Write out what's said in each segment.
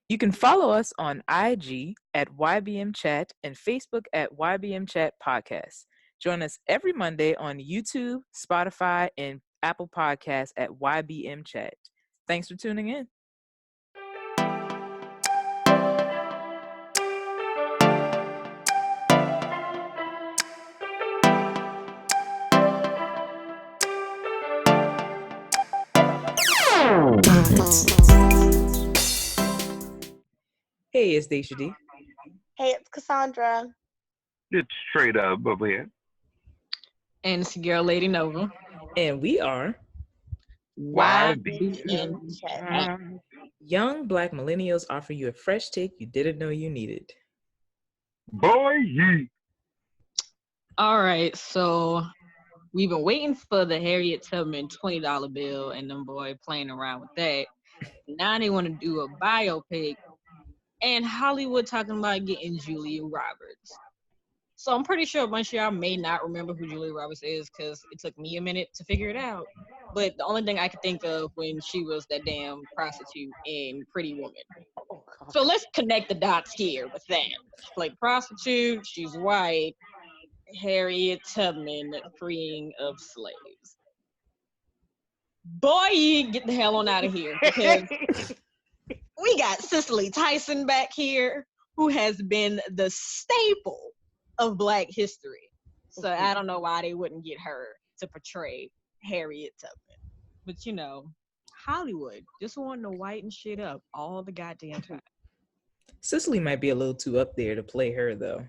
You can follow us on IG at YBM Chat and Facebook at YBM Chat Podcast. Join us every Monday on YouTube, Spotify, and Apple Podcasts at YBM Chat. Thanks for tuning in. Hey, it's Dashia D. Hey, it's Cassondra. It's Tre'Dub over here. And it's your girl, LadiiNova. And we are YBMC. Young Black Millennials offer you a fresh take you didn't know you needed. Boy, ye. All right, so we've been waiting for the Harriet Tubman $20 bill and them boy playing around with that. Now they want to do a biopic and Hollywood talking about getting Julia Roberts. So I'm pretty sure a bunch of y'all may not remember who Julia Roberts is because it took me a minute to figure it out. But the only thing I could think of when she was that damn prostitute in Pretty Woman. So let's connect the dots here with that. She played prostitute, she's white, Harriet Tubman, freeing of slaves. Boy, get the hell on out of here because we got Cicely Tyson back here, who has been the staple of Black history. So I don't know why they wouldn't get her to portray Harriet Tubman. But you know, Hollywood just wanting to whiten shit up all the goddamn time. Cicely might be a little too up there to play her, though.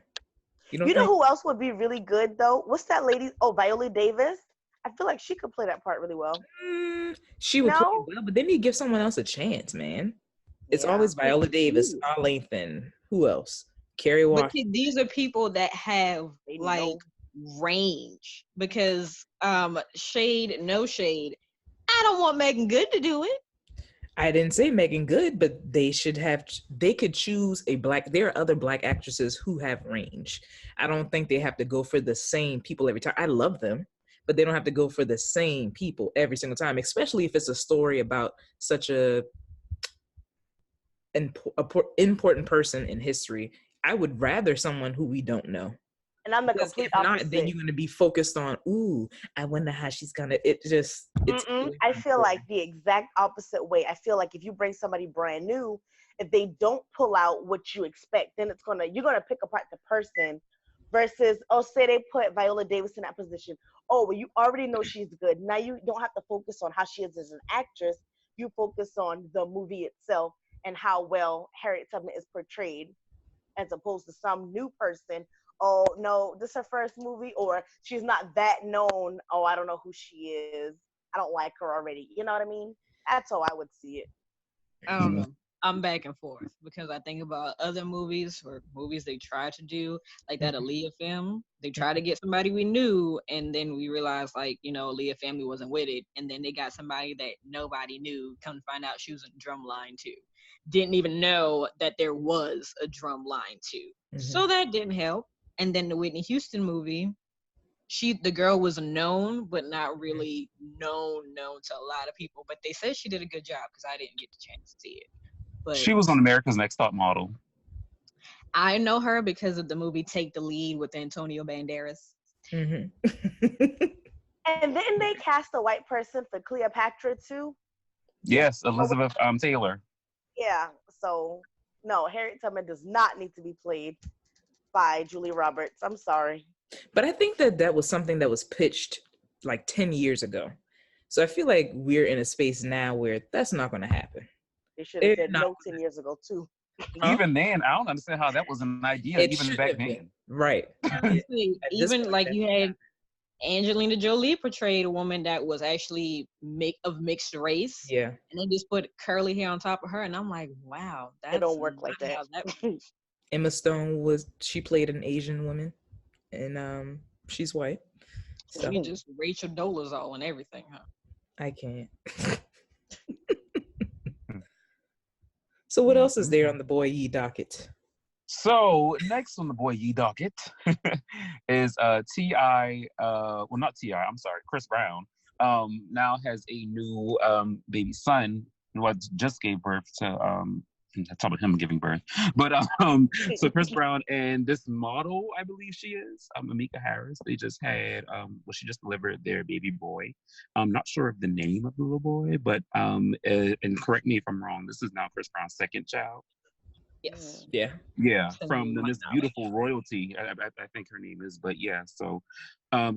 You know who else would be really good, though? What's that lady? Oh, Viola Davis. I feel like she could play that part really well. She would play it well, but then you give someone else a chance, man. It's always Viola Davis, Lathan. Who else? Kerry Washington. But these are people that have like range because shade, no shade. I don't want Megan Good to do it. I didn't say Megan Good, but they could choose a Black. There are other Black actresses who have range. I don't think they have to go for the same people every time. I love them, but they don't have to go for the same people every single time, especially if it's a story about such a important person in history. I would rather someone who we don't know. And I'm the complete opposite. Not, then you're going to be focused on, I wonder how she's going to, it's really I feel like the exact opposite way. I feel like if you bring somebody brand new, if they don't pull out what you expect, then you're going to pick apart the person versus, say they put Viola Davis in that position. Oh, well, you already know she's good. Now you don't have to focus on how she is as an actress. You focus on the movie itself and how well Harriet Tubman is portrayed, as opposed to some new person. Oh, no, this is her first movie, or she's not that known. Oh, I don't know who she is. I don't like her already. You know what I mean? That's how I would see it. I don't know. I'm back and forth because I think about other movies or movies they try to do, like that Aaliyah film. They try to get somebody we knew, and then we realized, Aaliyah family wasn't with it, and then they got somebody that nobody knew. Come to find out she was in Drumline too. Didn't even know that there was a Drumline too. So that didn't help. And then the Whitney Houston movie, the girl was known, but not really known to a lot of people. But they said she did a good job because I didn't get the chance to see it. But she was on America's Next Top Model. I know her because of the movie Take the Lead with Antonio Banderas. And didn't they cast a white person for Cleopatra too? Yes, Elizabeth Taylor. Yeah, so no, Harriet Tubman does not need to be played by Julia Roberts. I'm sorry. But I think that was something that was pitched like 10 years ago. So I feel like we're in a space now where that's not going to happen. They should have said no 10 years ago too. Even then, I don't understand how that was an idea even back then. Right. Even like you had Angelina Jolie portrayed a woman that was actually of mixed race. Yeah. And they just put curly hair on top of her. And I'm like, wow. It don't work like that. Emma Stone she played an Asian woman, and she's white. So you just Rachel Dolezal and everything, huh? I can't. So what else is there on the Boy Ye docket? So next on the Boy Ye docket is T.I. Not T.I. I'm sorry, Chris Brown. Now has a new baby son who just gave birth to Talk about him giving birth. But so Chris Brown and this model, I believe she is, Amika Harris, they just had she just delivered their baby boy. I'm not sure of the name of the little boy, but and correct me if I'm wrong, this is now Chris Brown's second child. Yes. Yeah. Yeah, To from my this knowledge. beautiful royalty, I think her name is. But yeah, so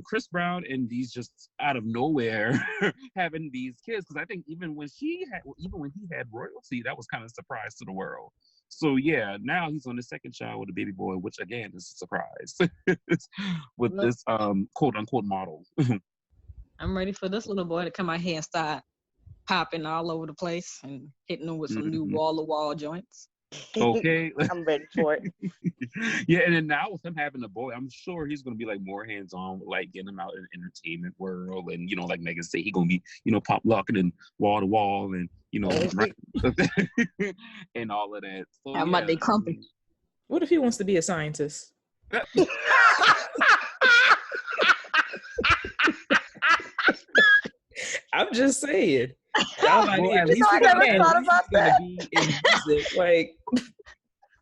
Chris Brown and these just out of nowhere having these kids, because I think even when he had royalty, that was kind of a surprise to the world. So yeah, now he's on his second child with a baby boy, which again is a surprise with Look, this quote unquote model. I'm ready for this little boy to come out here and start popping all over the place and hitting them with some new Mhm. wall-to-wall joints. Okay. I'm ready for it. Yeah, and then now with him having a boy, I'm sure he's gonna be like more hands-on with like getting him out in the entertainment world, and like Megan said, he gonna be pop locking and wall to wall, and and all of that. So How yeah, about they crumping? What if he wants to be a scientist? I'm just saying. Well, at least I he gotta, never at thought least about he's gonna that. be in music. Like,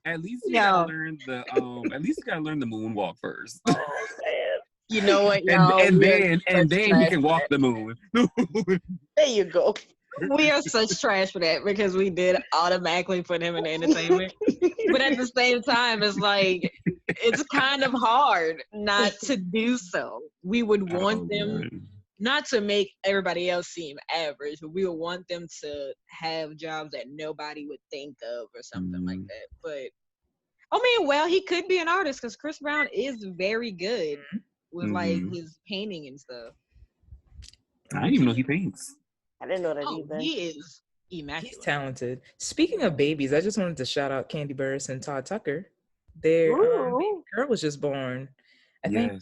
At least he Yo. gotta learn the moonwalk first. Oh, man. You know what, and y'all? and We are then such he trash can for walk that. the moon. There you go. We are such trash for that because we did automatically put him in entertainment. But at the same time, it's like it's kind of hard not to do so. We would want them man. not to make everybody else seem average, but we would want them to have jobs that nobody would think of or something like that. But I mean, well, he could be an artist because Chris Brown is very good with like his painting and stuff. I didn't even know he paints. I didn't know that Oh, either. he is he's immaculate. talented. Speaking of babies, I just wanted to shout out Candy Burris and Todd Tucker. Their baby girl was just born, I think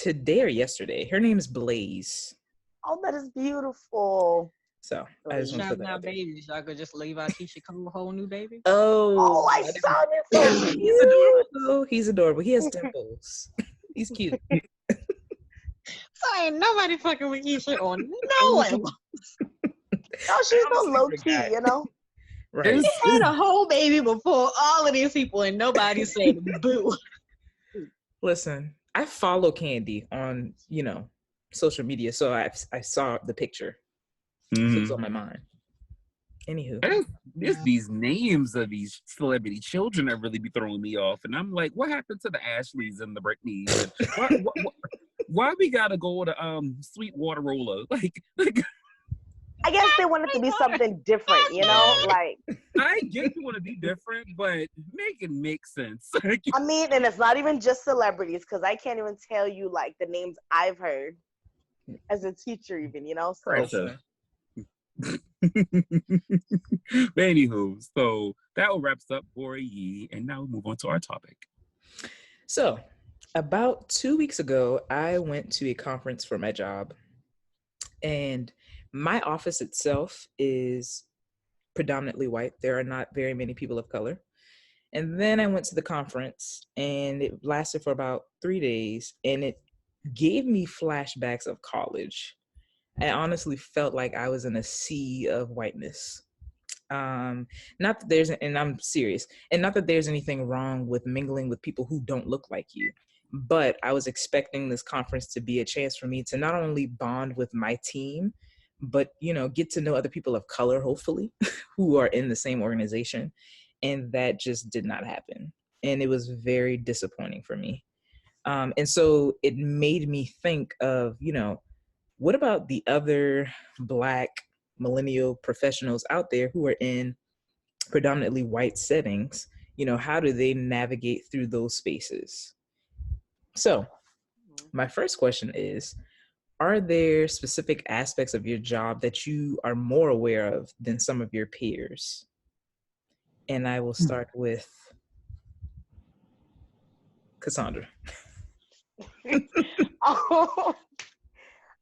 today or yesterday. Her name is Blaze. Oh, that is beautiful. So I just want to put Shouting that out out there. babies, y'all could just leave out Keisha Cole, a whole new baby. Oh, I didn't- saw this. So He's cute. adorable. He's adorable. He has dimples. He's cute. So ain't nobody fucking with Keisha on no level. No, she's so low key, you know. Right. He had a whole baby before all of these people, and nobody said boo. Listen, I follow Candy on, social media, so I saw the picture. So it's on my mind. Anywho. It's these names of these celebrity children that really be throwing me off. And I'm like, what happened to the Ashleys and the Britneys? And why we gotta go to Sweetwater Roller? Like I guess they wanted to be something different, you know? Like, I get you want to be different, but make it make sense. I mean, and it's not even just celebrities, because I can't even tell you, like, the names I've heard as a teacher even, you know? So. But anywho, so that wraps up Boy Yee, and now we move on to our topic. So, about 2 weeks ago, I went to a conference for my job, and my office itself is predominantly white. There are not very many people of color. And then I went to the conference, and it lasted for about 3 days, and it gave me flashbacks of college. I honestly felt like I was in a sea of whiteness. Not that there's, and I'm serious, and not that there's anything wrong with mingling with people who don't look like you, but I was expecting this conference to be a chance for me to not only bond with my team, but, get to know other people of color, hopefully, who are in the same organization. And that just did not happen. And it was very disappointing for me. And so it made me think of, what about the other Black millennial professionals out there who are in predominantly white settings? How do they navigate through those spaces? So my first question is, are there specific aspects of your job that you are more aware of than some of your peers? And I will start with Cassondra.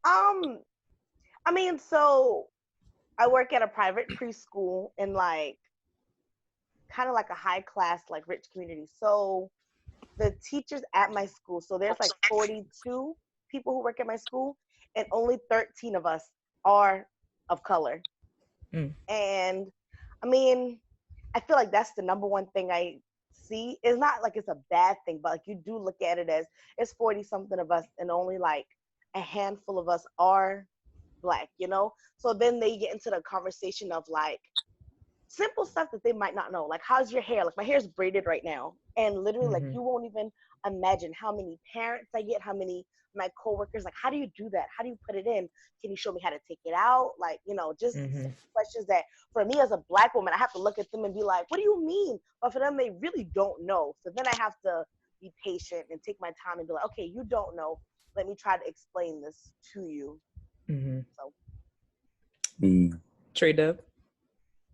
I mean, so I work at a private preschool in like kind of like a high class, like rich community. So the teachers at my school, so there's like 42 people who work at my school, and only 13 of us are of color. And I mean, I feel like that's the number one thing I see. It's not like it's a bad thing, but like you do look at it as it's 40 something of us and only like a handful of us are Black, you know? So then they get into the conversation of like simple stuff that they might not know. Like, how's your hair? Like, my hair's braided right now. And literally, like, you won't even imagine how many parents I get, how many my coworkers, like, how do you do that? How do you put it in? Can you show me how to take it out? Like, you know, just questions that for me as a Black woman, I have to look at them and be like, what do you mean? But for them, they really don't know. So then I have to be patient and take my time and be like, okay, you don't know. Let me try to explain this to you. So. Tre'Dub?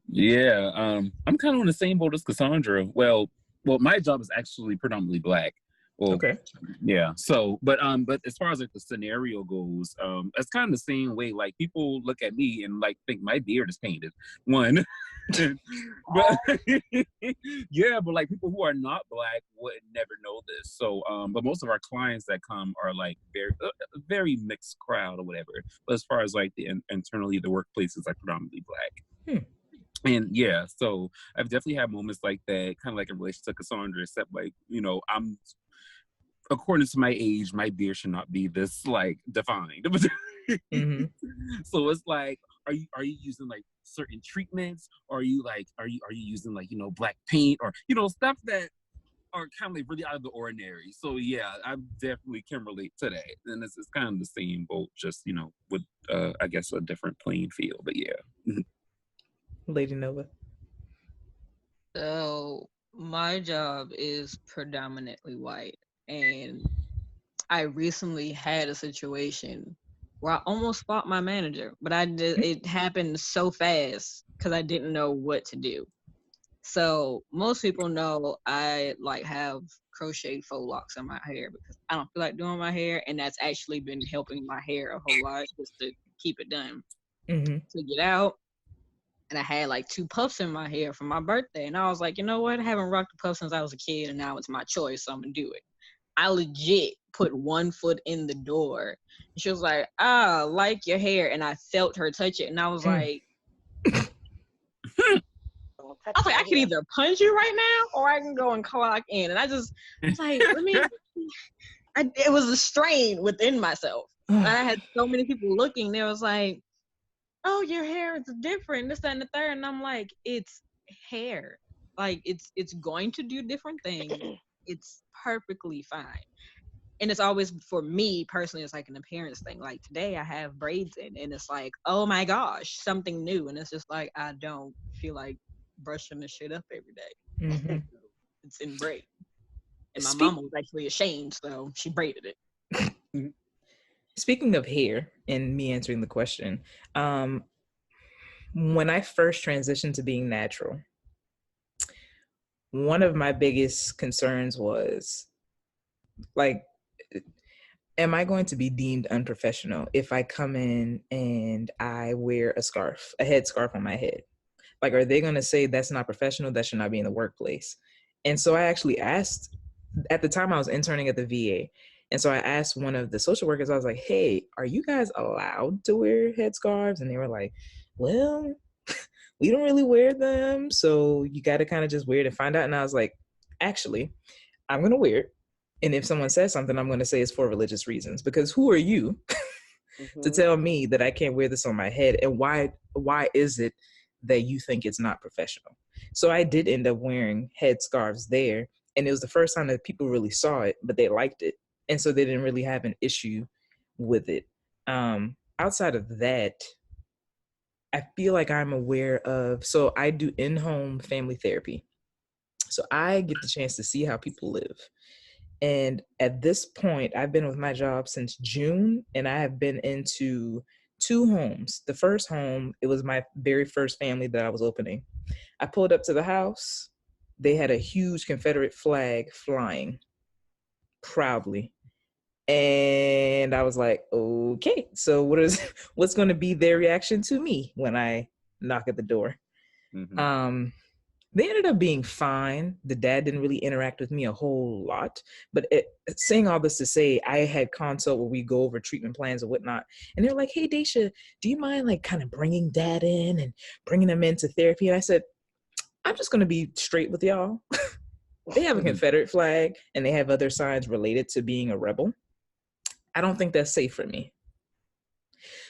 Yeah, I'm kind of on the same boat as Cassondra. Well, my job is actually predominantly Black. Well, okay. Yeah. So, but as far as like the scenario goes, it's kind of the same way. Like people look at me and like think my beard is painted. One, but yeah, but like people who are not Black would never know this. So, but most of our clients that come are like very mixed crowd or whatever. But as far as like the internally, the workplace is like predominantly Black. And yeah, so I've definitely had moments like that, kind of like in relation to Cassondra, except like, you know, according to my age, my beard should not be this like defined. So it's like, are you using like certain treatments? Or are you using like, you know, Black paint or, you know, stuff that are kind of like really out of the ordinary. So yeah, I definitely can relate to that. And it's kind of the same boat, just, you know, with I guess a different playing field. But yeah. LadiiNova. So my job is predominantly white, and I recently had a situation where I almost fought my manager, but it happened so fast because I didn't know what to do. So most people know I like have crocheted faux locks in my hair because I don't feel like doing my hair, and that's actually been helping my hair a whole lot just to keep it done. To get out. And I had like 2 puffs in my hair for my birthday. And I was like, you know what? I haven't rocked a puff since I was a kid, and now it's my choice, so I'm going to do it. I legit put 1 foot in the door. And she was like, like your hair. And I felt her touch it. And I was like, I could either punch you right now or I can go and clock in. And I was like, it was a strain within myself. And I had so many people looking. They was like, oh, your hair is different, this, that, and the third. And I'm like, it's hair. Like, it's going to do different things. It's perfectly fine. And it's always, for me personally, it's like an appearance thing. Like today I have braids in, and it's like, oh my gosh, something new. And it's just like, I don't feel like brushing this shit up every day. It's in braid. And my mama was actually ashamed, so she braided it. Speaking of hair and me answering the question, when I first transitioned to being natural, one of my biggest concerns was like, am I going to be deemed unprofessional if I come in and I wear a headscarf on my head? Like, are they going to say that's not professional? That should not be in the workplace. And so I actually asked, at the time I was interning at the VA. And so I asked one of the social workers, I was like, hey, are you guys allowed to wear headscarves? And they were like, well, we don't really wear them. So you got to kind of just wear it and find out. And I was like, actually, I'm going to wear it. And if someone says something, I'm going to say it's for religious reasons, because who are you to tell me that I can't wear this on my head? And why is it that you think it's not professional? So I did end up wearing headscarves there. And it was the first time that people really saw it, but they liked it. And so they didn't really have an issue with it. Outside of that, I feel like I'm aware of, so I do in-home family therapy. So I get the chance to see how people live. And at this point, I've been with my job since June, and I have been into 2 homes. The first home, it was my very first family that I was opening. I pulled up to the house. They had a huge Confederate flag flying proudly. And I was like, okay, so what's going to be their reaction to me when I knock at the door? They ended up being fine. The dad didn't really interact with me a whole lot. But saying all this to say, I had consult where we go over treatment plans and whatnot. And they're like, hey, Dashia, do you mind like kind of bringing dad in and bringing him into therapy? And I said, I'm just going to be straight with y'all. They have a Confederate flag and they have other signs related to being a rebel. I don't think that's safe for me.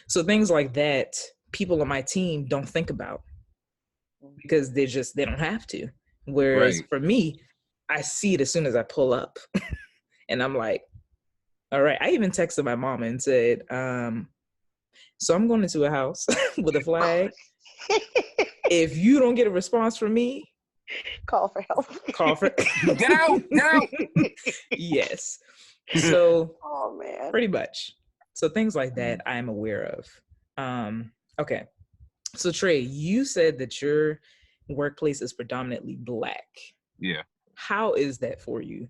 So things like that, people on my team don't think about because they don't have to. Whereas for me, I see it as soon as I pull up and I'm like, all right. I even texted my mom and said, so I'm going into a house with a flag. If you don't get a response from me, call for help. Get out. Yes. So oh man. Pretty much. So things like that I'm aware of. Okay. So Trey, you said that your workplace is predominantly Black. Yeah. How is that for you?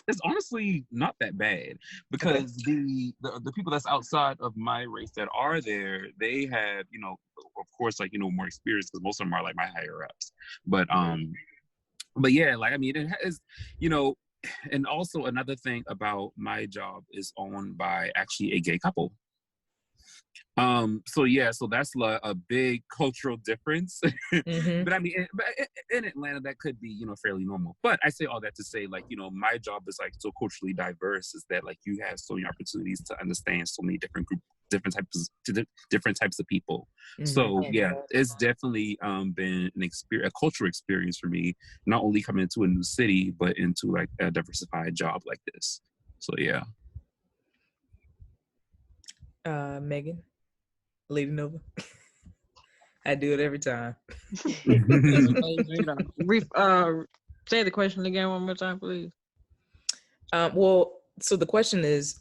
It's honestly not that bad because the people that's outside of my race that are there, they have, of course, like, more experience because most of them are like my higher ups. But yeah, like, I mean, it has, and also another thing about my job is owned by actually a gay couple. So that's like a big cultural difference. But I mean, in Atlanta, that could be, fairly normal. But I say all that to say, like, my job is like so culturally diverse is that like you have so many opportunities to understand so many different types of people. So yeah, it's definitely been a cultural experience for me, not only coming into a new city, but into like a diversified job like this. So yeah. Megan, LadiiNova. I do it every time. Say the question again one more time, please. Well, so the question is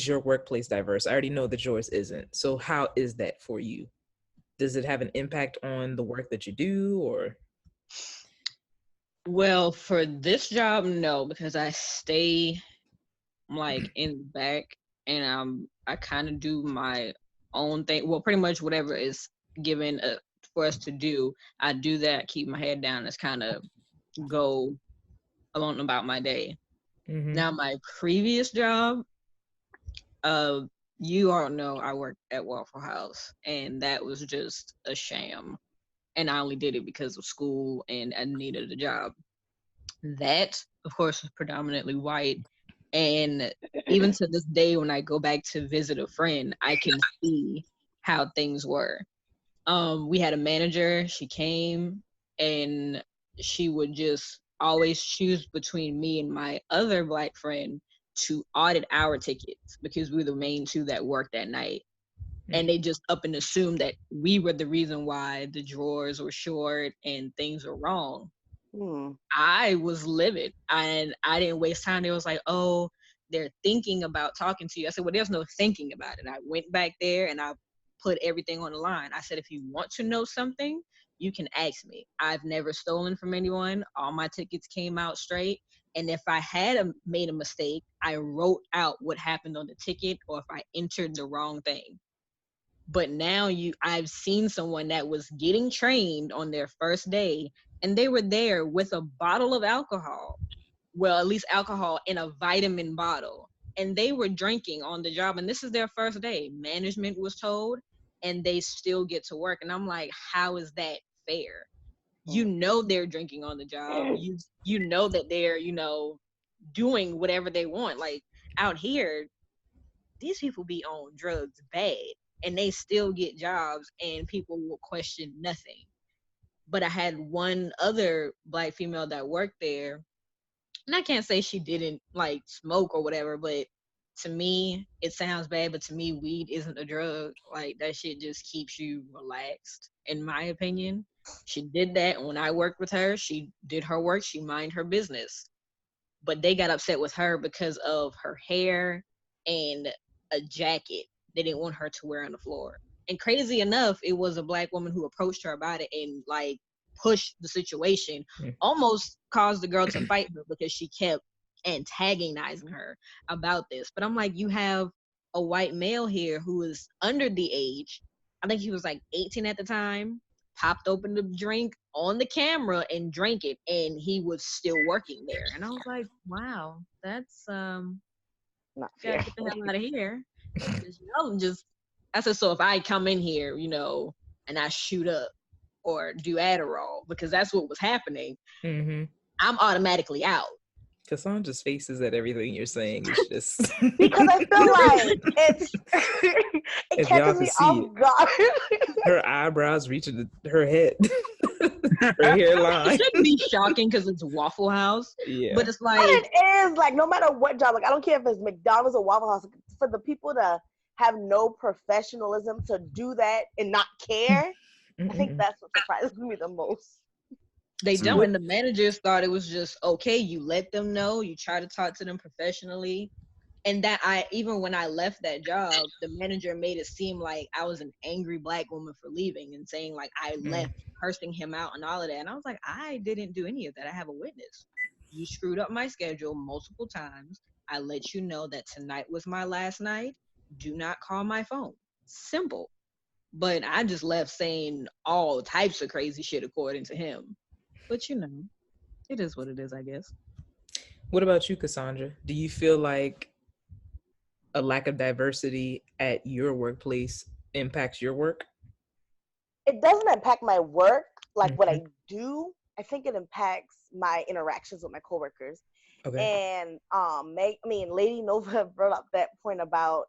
your workplace diverse? I already know that yours isn't. So how is that for you? Does it have an impact on the work that you do, or? Well, for this job, no, because I stay like in the back and I kind of do my own thing. Well, pretty much whatever is given for us to do, I do that, keep my head down, just kind of go along about my day. Now, my previous job, you all know I worked at Waffle House, and that was just a sham. And I only did it because of school and I needed a job. That, of course, was predominantly white. And even to this day, when I go back to visit a friend, I can see how things were. We had a manager, she came and she would just always choose between me and my other Black friend to audit our tickets because we were the main two that worked that night. And they just up and assumed that we were the reason why the drawers were short and things were wrong. I was livid and I didn't waste time. They was like, oh, they're thinking about talking to you. I said, well, there's no thinking about it. I went back there and I put everything on the line. I said, if you want to know something, you can ask me. I've never stolen from anyone. All my tickets came out straight. And if I had made a mistake, I wrote out what happened on the ticket or if I entered the wrong thing. But now I've seen someone that was getting trained on their first day and they were there with a bottle of alcohol. Well, at least alcohol in a vitamin bottle. And they were drinking on the job. And this is their first day. Management was told and they still get to work. And I'm like, how is that fair? You know they're drinking on the job. You know that they're, doing whatever they want. Like out here, these people be on drugs bad. And they still get jobs and people will question nothing. But I had one other Black female that worked there, and I can't say she didn't like smoke or whatever, but to me, it sounds bad, but to me, weed isn't a drug. Like that shit just keeps you relaxed, in my opinion. She did that, and when I worked with her, she did her work, she minded her business. But they got upset with her because of her hair and a jacket they didn't want her to wear on the floor. And crazy enough, it was a Black woman who approached her about it and like pushed the situation, almost caused the girl to fight her because she kept antagonizing her about this. But I'm like, you have a white male here who is under the age, I think he was like 18 at the time, popped open the drink on the camera and drank it, and he was still working there. And I was like, wow, that's not gotta get the hell out of here. I said, so if I come in here, and I shoot up or do Adderall because that's what was happening, Mm-hmm. I'm automatically out. Cassandra's faces at everything you're saying is just Because I feel like it's it if y'all catches could me see off guard. her eyebrows reaching her head, her It hairline. shouldn't be shocking because it's Waffle House, Yeah, but it's But like, it is like no matter what job, like I don't care if it's McDonald's or Waffle House, for the people to have no professionalism to do that and not care, I think Mm-mm. that's what surprises me the most. they So don't. what- And the managers thought it was just okay. You let them know, you try to talk to them professionally. And that even when I left that job, the manager made it seem like I was an angry Black woman for leaving and saying like I left, cursing him out and all of that. And I was like, I didn't do any of that. I have a witness. You screwed up my schedule multiple times. I let you know that tonight was my last night. Do not call my phone. Simple. But I just left saying all types of crazy shit according to him. But you know, it is what it is, I guess. What about you, Cassandra? Do you feel like a lack of diversity at your workplace impacts your work? It doesn't impact my work, like what Mhm. I do. I think it impacts my interactions with my coworkers. Okay. And LadiiNova brought up that point about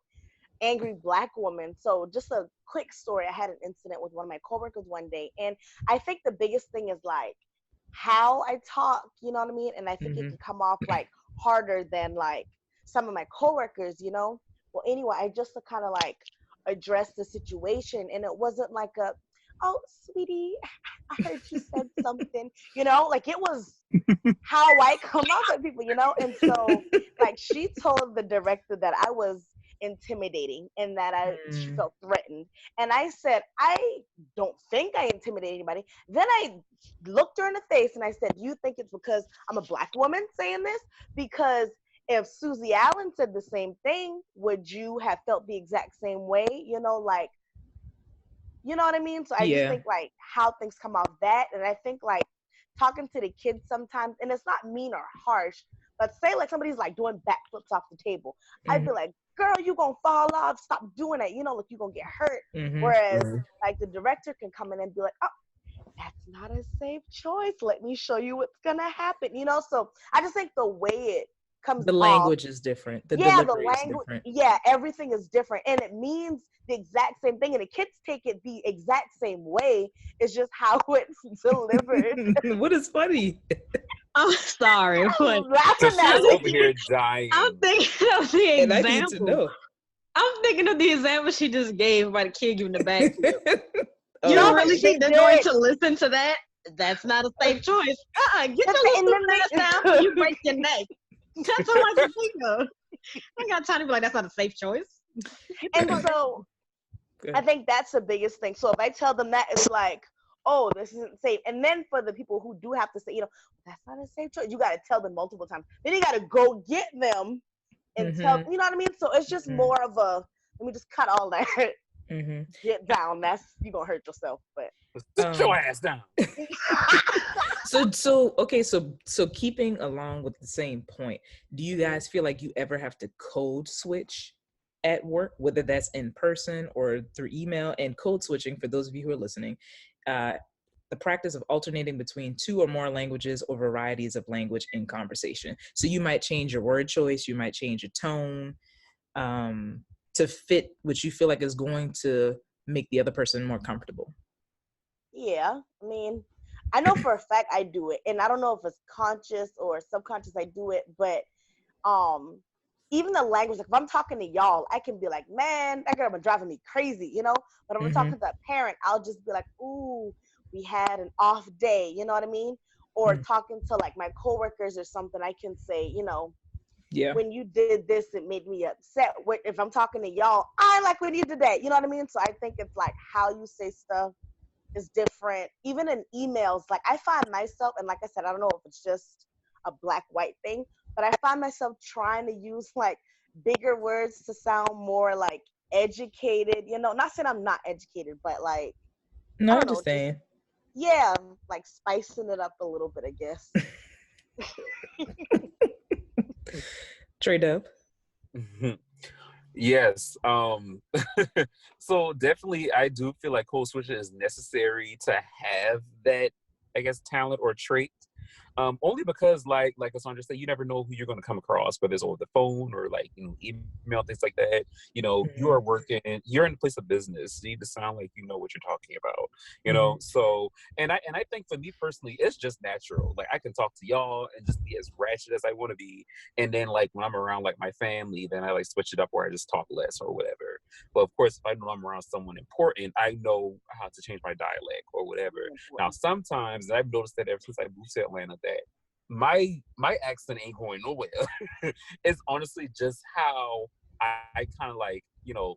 angry Black woman. So just a quick story. I had an incident with one of my coworkers one day, and I think the biggest thing is like how I talk, you know what I mean? And I think it Mhm. can come off like harder than like some of my coworkers, you know? Well, anyway, I just to kind of like address the situation, and it wasn't like a, oh, sweetie, I heard you said something, you know? Like it was how I come off at people, you know? And so like she told the director that I was intimidating and that she Mm. felt threatened. And I said, I don't think I intimidate anybody. Then I looked her in the face and I said, you think it's because I'm a Black woman saying this? Because if Susie Allen said the same thing, would you have felt the exact same way? You know, like, you know what I mean? So I just Yeah. think like how things come off that. And I think like talking to the kids sometimes, and it's not mean or harsh, but say like somebody's like doing backflips off the table. I'd be Mhm. like, girl, you gonna fall off, stop doing that. You know, like you gonna get hurt. Mhm. Whereas Mhm. like the director can come in and be like, oh, that's not a safe choice. Let me show you what's gonna happen. You know, so I just think the way it comes The off, language is different. The yeah, the delivery is language, different. yeah, everything is different, and it means the exact same thing, and the kids take it the exact same way. It's just how it's delivered. What is funny? I'm sorry, but I'm laughing Tasha's at over it. here dying. I'm thinking of the And I need to example. know. I'm thinking of the example she just gave about the kid giving the backflip. Oh, You No, don't but really they think they're going did. to listen to that? That's not a safe choice. Get But your and little then stupid ass down before you break your neck. That's all I can think of. I ain't got time to be like, that's not a safe choice. and so I think that's the biggest thing. So if I tell them that, it's like, oh, this isn't safe. And then for the people who do have to say, you know, that's not a safe choice, you got to tell them multiple times. Then you got to go get them and tell, Mhm. you know what I mean? So it's just Mhm. more of a, let me just cut all that. Mhm. Get down. That's, you're going to hurt yourself. But Sit your ass down. So keeping along with the same point, do you guys feel like you ever have to code switch at work, whether that's in person or through email? And code switching, for those of you who are listening, the practice of alternating between two or more languages or varieties of language in conversation. So you might change your word choice, you might change your tone, to fit what you feel like is going to make the other person more comfortable. yeah, I mean, I know for a fact I do it. And I don't know if it's conscious or subconscious I do it, but um even the language, like if I'm talking to y'all, I can be like, man, that girl been driving me crazy, you know? But if I'm talking Mm-hmm. to a parent, I'll just be like, ooh, we had an off day, you know what I mean? Or talking to like my coworkers or something, I can say, you know, Yeah. when you did this, it made me upset. If I'm talking to y'all, I like when you did that, you know what I mean? So I think it's like how you say stuff is different. Even in emails, like I find myself, and like I said, I don't know if it's just a black white thing, but I find myself trying to use like bigger words to sound more like educated, you know, not saying I'm not educated, but like, No, I I'm don't know, just just, saying. yeah, like spicing it up a little bit, I guess. Tre'Dub. Yes. So definitely I do feel like code switching is necessary to have that, I guess, talent or trait. Only because like Cassondra said, you never know who you're gonna come across, whether it's over the phone or like, email, things like that. You are working, you're in a place of business. You need to sound like you know what you're talking about, So and I think for me personally, it's just natural. Like I can talk to y'all and just be as ratchet as I want to be. And then like when I'm around like my family, then I like switch it up where I just talk less or whatever. But of course, if I know I'm around someone important, I know how to change my dialect or whatever. Now, sometimes, and I've noticed that ever since I moved to Atlanta, that my accent ain't going nowhere. It's honestly just how I kind of like,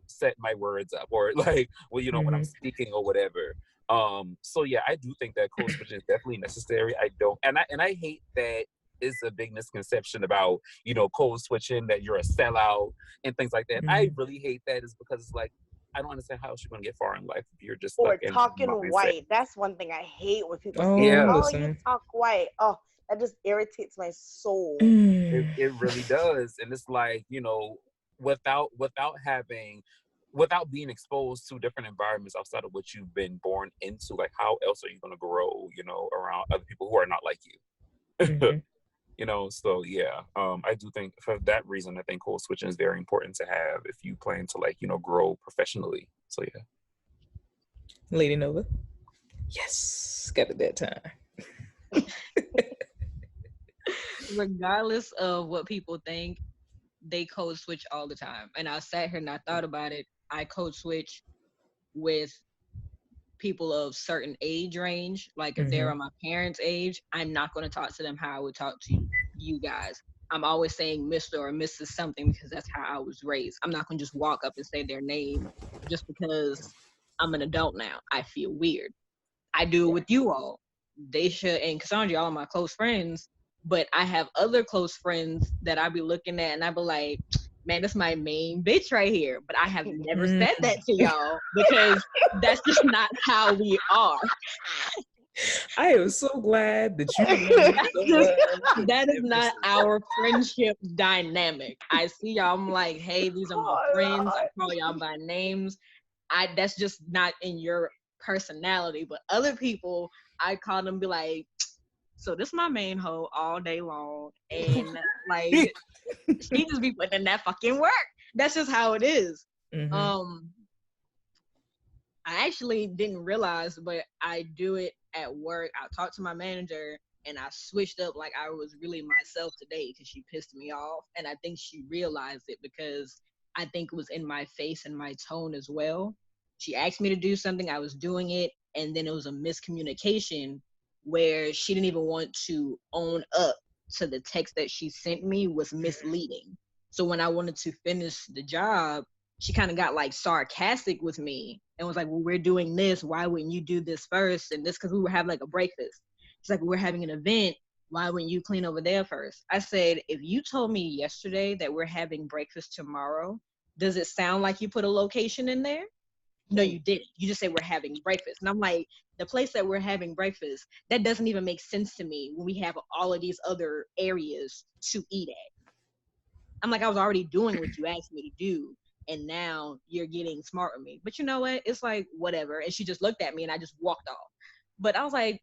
set my words up or like, well, when I'm speaking or whatever. So yeah, I do think that code switching is definitely necessary. I don't, and I hate that is a big misconception about, code switching, that you're a sellout and things like that. I really hate that, is because it's like, I don't understand how else you're going to get far in life if you're just Or stuck in talking mindset. white. That's one thing I hate when people say, Yeah. "Oh, you talk white." Oh, that just irritates my soul. It really does, and it's like, without being exposed to different environments outside of what you've been born into, like how else are you going to grow, around other people who are not like you? So yeah, I do think for that reason, I think code switching is very important to have if you plan to like, grow professionally. So yeah. LadiiNova. Yes, got it that time. Regardless of what people think, they code switch all the time. And I sat here and I thought about it. I code switch with people of certain age range. Like if they're my parents' age, I'm not going to talk to them how I would talk to you guys. I'm always saying Mr. or Mrs. something because that's how I was raised. I'm not going to just walk up and say their name just because I'm an adult now. I feel weird. I do it with you all. They should, and Cassondra, y'all are my close friends, but I have other close friends that I be looking at and I be like, man, that's my main bitch right here. But I have never said that to y'all because that's just not how we are. I am so glad that you that is not our friendship dynamic. I see y'all, I'm like, hey, these are my friends. I call y'all by names. That's just not in your personality. But other people, I call them, be like, so this is my main hoe all day long, and like she just be putting in that fucking work. That's just how it is. I actually didn't realize, but I do it at work. I talk to my manager and I switched up like I was really myself today because she pissed me off. And I think she realized it because I think it was in my face and my tone as well. She asked me to do something, I was doing it, and then it was a miscommunication where she didn't even want to own up to the text that she sent me was misleading. So when I wanted to finish the job, she kind of got like sarcastic with me and was like, well, we're doing this. Why wouldn't you do this first? And this because we were having like a breakfast. She's like, we're having an event. Why wouldn't you clean over there first? I said, if you told me yesterday that we're having breakfast tomorrow, does it sound like you put a location in there? No, you didn't. You just said we're having breakfast. And I'm like, the place that we're having breakfast, that doesn't even make sense to me when we have all of these other areas to eat at. I'm like, I was already doing what you asked me to do. And now you're getting smart with me. But you know what? It's like, whatever. And she just looked at me and I just walked off. But I was like,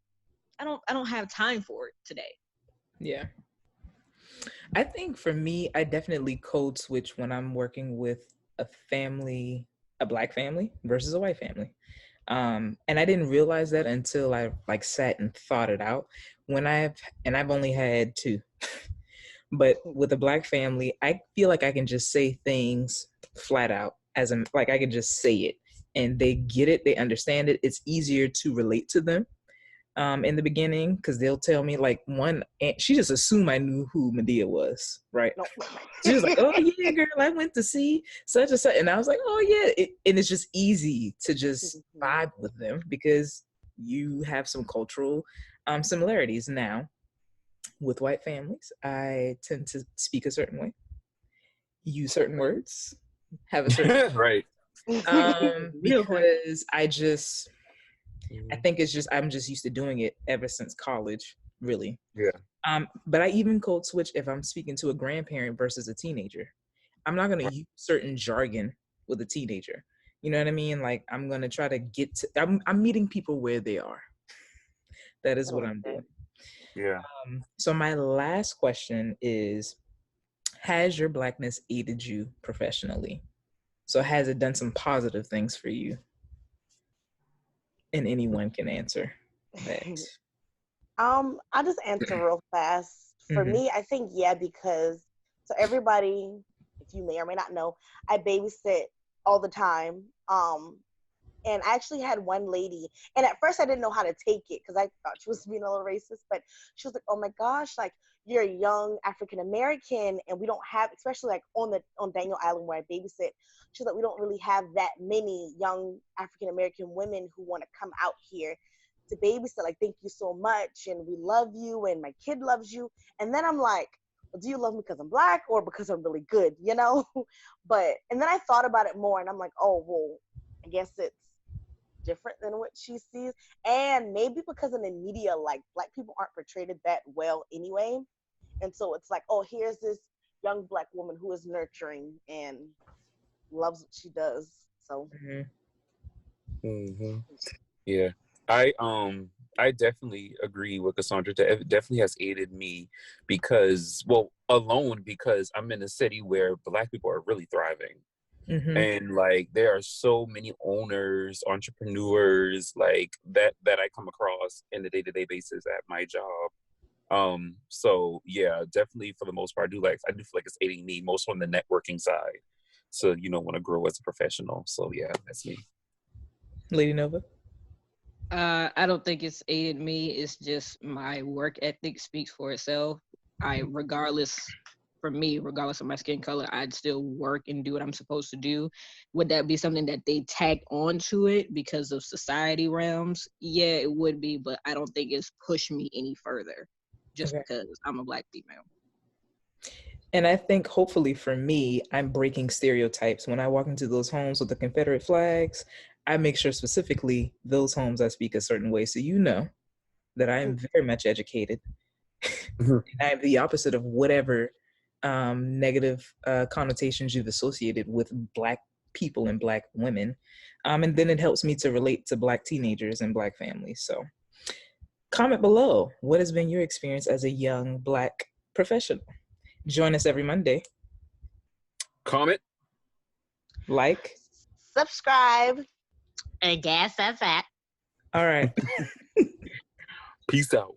I don't have time for it today. Yeah. I think for me, I definitely code switch when I'm working with a family, a Black family versus a white family. And I didn't realize that until I like sat and thought it out. I've only had two. But with a Black family, I feel like I can just say things flat out, as in like I can just say it and they get it, they understand it. It's easier to relate to them in the beginning because they'll tell me like one aunt, she just assumed I knew who Medea was, right? No. She was like, oh yeah, girl, I went to see such and such. And I was like, oh yeah. And it's just easy to just vibe with them because you have some cultural similarities. Now, with white families, I tend to speak a certain way, use certain words, have a certain right. Because I think it's just I'm just used to doing it ever since college, really. Yeah. But I even code switch if I'm speaking to a grandparent versus a teenager. I'm not gonna use certain jargon with a teenager. You know what I mean? Like I'm gonna try to get to. I'm meeting people where they are. That is I what like I'm that. doing. Yeah. So my last question is: has your blackness aided you professionally? So has it done some positive things for you? And anyone can answer that. I'll just answer real fast. For Hmm. me, I think yeah, because so everybody, if you may or may not know, I babysit all the time. And I actually had one lady, and at first I didn't know how to take it because I thought she was being a little racist, but she was like, "Oh my gosh, like you're a young African American, and we don't have, especially like on Daniel Island where I babysit." She's like, "We don't really have that many young African American women who want to come out here to babysit. Like, thank you so much, and we love you, and my kid loves you." And then I'm like, well, do you love me because I'm black or because I'm really good, you know? But and then I thought about it more, and I'm like, oh well, I guess it's different than what she sees, and maybe because in the media, like black people aren't portrayed that well anyway, and so it's like, oh, here's this young black woman who is nurturing and loves what she does. So Hmm. Yeah. I definitely agree with Cassondra. It definitely has aided me because, well, alone because I'm in a city where black people are really thriving. Hmm. And like there are so many owners, entrepreneurs like that I come across in the day-to-day basis at my job. So yeah, definitely for the most part I do feel like it's aiding me most on the networking side. So want to grow as a professional. So yeah, that's me. LadiiNova. I don't think it's aided me. It's just my work ethic speaks for itself. For me, regardless of my skin color, I'd still work and do what I'm supposed to do. Would that be something that they tagged onto it because of society realms? Yeah, it would be, but I don't think it's pushed me any further just Okay. because I'm a black female. And I think hopefully for me, I'm breaking stereotypes. When I walk into those homes with the Confederate flags, I make sure specifically those homes I speak a certain way. So you know that I am very much educated. And I am the opposite of whatever negative connotations you've associated with Black people and Black women. And then it helps me to relate to Black teenagers and Black families. So comment below. What has been your experience as a young Black professional? Join us every Monday. Comment. Like. subscribe. I guess that's that. All right. Peace out.